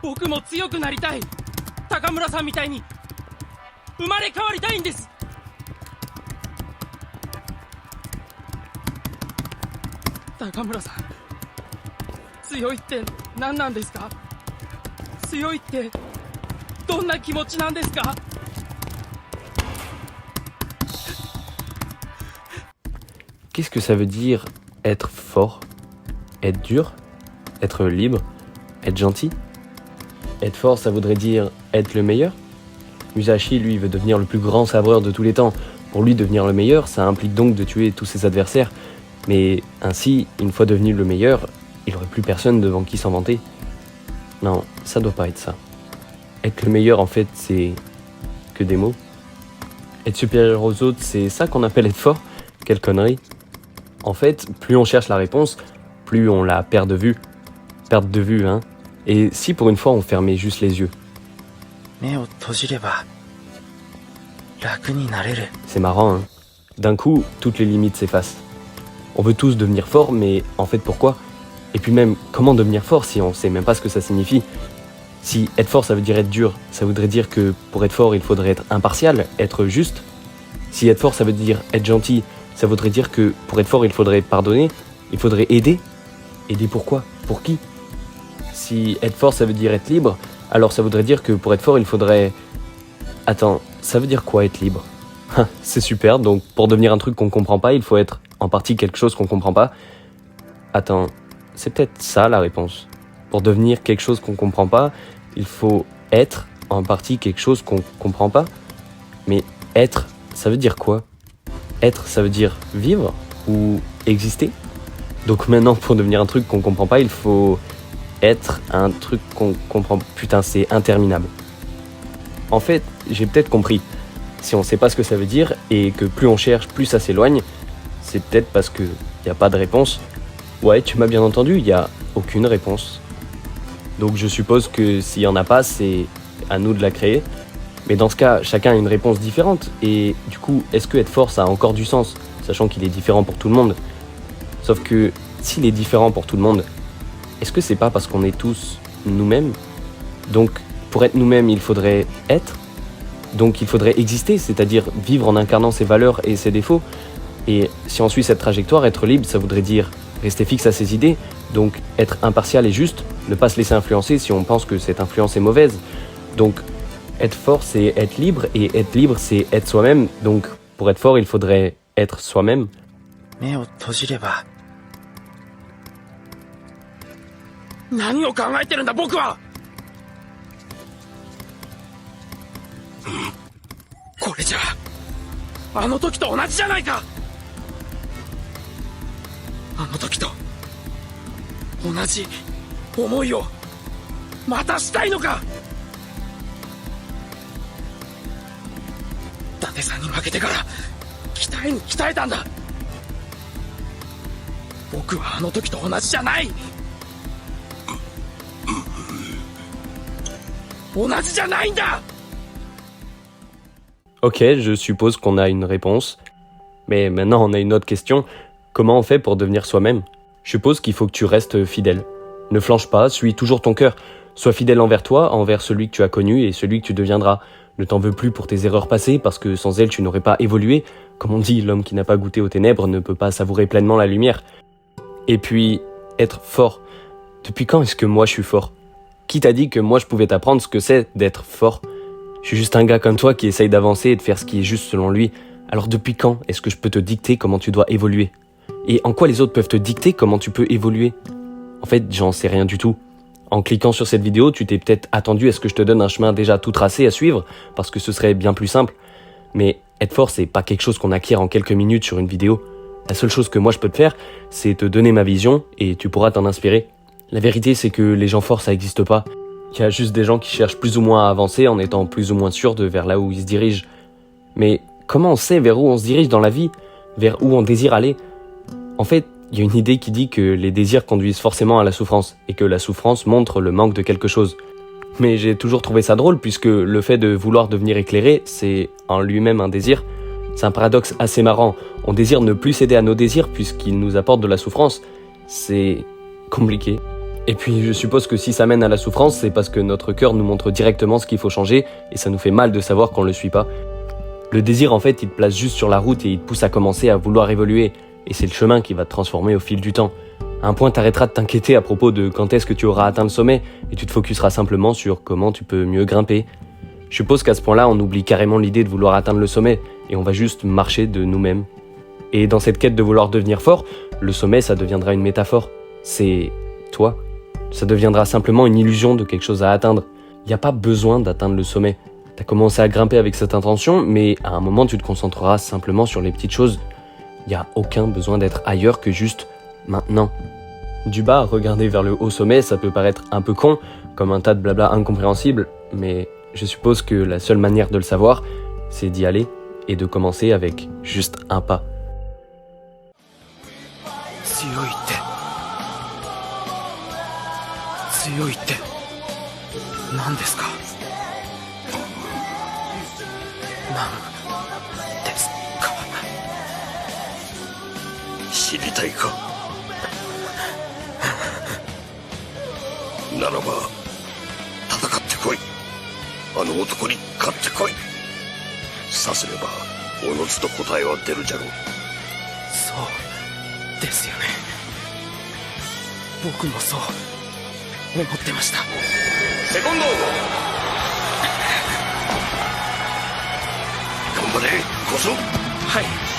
僕も強くなりたい。高村さんみたいに生まれ変わりたいんです。高村さん、強いって何なんですか？強いってどんな気持ちなんですか？ Qu'est-ce que ça veut dire être fort? Être dur? Être libre? Être gentil? Être fort, ça voudrait dire être le meilleur? Musashi, lui, veut devenir le plus grand sabreur de tous les temps. Pour lui, devenir le meilleur, ça implique donc de tuer tous ses adversaires. Mais ainsi, une fois devenu le meilleur, il n'aurait plus personne devant qui s'en vanter. Non, ça doit pas être ça. Être le meilleur, en fait, c'est que des mots. Être supérieur aux autres, c'est ça qu'on appelle être fort? Quelle connerie. En fait, plus on cherche la réponse, plus on la perd de vue. Perte de vue, hein. Et si pour une fois on fermait juste les yeux? C'est marrant, hein. D'un coup, toutes les limites s'effacent. On veut tous devenir forts, mais en fait pourquoi? Et puis même, comment devenir fort si on sait même pas ce que ça signifie? Si être fort ça veut dire être dur, ça voudrait dire que pour être fort il faudrait être impartial, être juste. Si être fort ça veut dire être gentil, ça voudrait dire que pour être fort il faudrait pardonner, il faudrait aider. Aider pourquoi? Pour qui? Si être fort ça veut dire être libre, alors ça voudrait dire que pour être fort il faudrait... Attends, ça veut dire quoi être libre? C'est super, donc pour devenir un truc qu'on comprend pas, il faut être en partie quelque chose qu'on comprend pas. Attends, c'est peut-être ça la réponse. Pour devenir quelque chose qu'on comprend pas, il faut être en partie quelque chose qu'on comprend pas. Mais être, ça veut dire quoi? Être, ça veut dire vivre ou exister? Donc maintenant, pour devenir un truc qu'on comprend pas, il faut être un truc qu'on comprend... Putain, c'est interminable. En fait, j'ai peut-être compris. Si on sait pas ce que ça veut dire et que plus on cherche, plus ça s'éloigne, c'est peut-être parce qu'il n'y a pas de réponse. Ouais, tu m'as bien entendu, il n'y a aucune réponse. Donc je suppose que s'il n'y en a pas, c'est à nous de la créer. Mais dans ce cas, chacun a une réponse différente. Et du coup, est-ce que être fort, ça a encore du sens, sachant qu'il est différent pour tout le monde? Sauf que s'il est différent pour tout le monde, est-ce que c'est pas parce qu'on est tous nous-mêmes? Donc pour être nous-mêmes, il faudrait être. Donc il faudrait exister, c'est-à-dire vivre en incarnant ses valeurs et ses défauts. Et si on suit cette trajectoire, être libre, ça voudrait dire rester fixe à ses idées, donc être impartial et juste, ne pas se laisser influencer si on pense que cette influence est mauvaise. Donc être fort, c'est être libre, et être libre, c'est être soi-même. Donc pour être fort, il faudrait être soi-même. 何を考えてるんだ僕は。これじゃあの時と同じじゃないか。あの時と同じ思いをまたしたいのか。伊達さんに負けてから鍛えに鍛えたんだ。僕はあの時と同じじゃない。同じじゃないんだ。 Ok, je suppose qu'on a une réponse. Mais maintenant, on a une autre question. Comment on fait pour devenir soi-même? Je suppose qu'il faut que tu restes fidèle. Ne flanche pas, suis toujours ton cœur. Sois fidèle envers toi, envers celui que tu as connu et celui que tu deviendras. Ne t'en veux plus pour tes erreurs passées, parce que sans elles, tu n'aurais pas évolué. Comme on dit, l'homme qui n'a pas goûté aux ténèbres ne peut pas savourer pleinement la lumière. Et puis, être fort. Depuis quand est-ce que moi je suis fort? Qui t'a dit que moi je pouvais t'apprendre ce que c'est d'être fort? Je suis juste un gars comme toi qui essaye d'avancer et de faire ce qui est juste selon lui. Alors depuis quand est-ce que je peux te dicter comment tu dois évoluer? Et en quoi les autres peuvent te dicter comment tu peux évoluer? En fait, j'en sais rien du tout. En cliquant sur cette vidéo, tu t'es peut-être attendu à ce que je te donne un chemin déjà tout tracé à suivre, parce que ce serait bien plus simple. Mais être fort, c'est pas quelque chose qu'on acquiert en quelques minutes sur une vidéo. La seule chose que moi je peux te faire, c'est te donner ma vision et tu pourras t'en inspirer. La vérité, c'est que les gens forts, ça n'existe pas. Il y a juste des gens qui cherchent plus ou moins à avancer en étant plus ou moins sûrs de vers là où ils se dirigent. Mais comment on sait vers où on se dirige dans la vie? Vers où on désire aller? En fait, il y a une idée qui dit que les désirs conduisent forcément à la souffrance, et que la souffrance montre le manque de quelque chose. Mais j'ai toujours trouvé ça drôle, puisque le fait de vouloir devenir éclairé, c'est en lui-même un désir. C'est un paradoxe assez marrant. On désire ne plus céder à nos désirs, puisqu'ils nous apportent de la souffrance. C'est compliqué. Et puis je suppose que si ça mène à la souffrance, c'est parce que notre cœur nous montre directement ce qu'il faut changer et ça nous fait mal de savoir qu'on le suit pas. Le désir en fait, il te place juste sur la route et il te pousse à commencer à vouloir évoluer. Et c'est le chemin qui va te transformer au fil du temps. À un point, t'arrêteras de t'inquiéter à propos de quand est-ce que tu auras atteint le sommet et tu te focuseras simplement sur comment tu peux mieux grimper. Je suppose qu'à ce point-là, on oublie carrément l'idée de vouloir atteindre le sommet et on va juste marcher de nous-mêmes. Et dans cette quête de vouloir devenir fort, le sommet, ça deviendra une métaphore. C'est toi. Ça deviendra simplement une illusion de quelque chose à atteindre. Il n'y a pas besoin d'atteindre le sommet. T'as commencé à grimper avec cette intention, mais à un moment, tu te concentreras simplement sur les petites choses. Il n'y a aucun besoin d'être ailleurs que juste maintenant. Du bas, regarder vers le haut sommet, ça peut paraître un peu con, comme un tas de blabla incompréhensible, mais je suppose que la seule manière de le savoir, c'est d'y aller et de commencer avec juste un pas. 強いって強いって何ですか？何ですか？知りたいか？ならば戦ってこい。あの男に勝ってこい。さすればおのずと答えは出るじゃろう。そうですよね。僕もそう思ってました。セコンド頑張れ小僧。はい。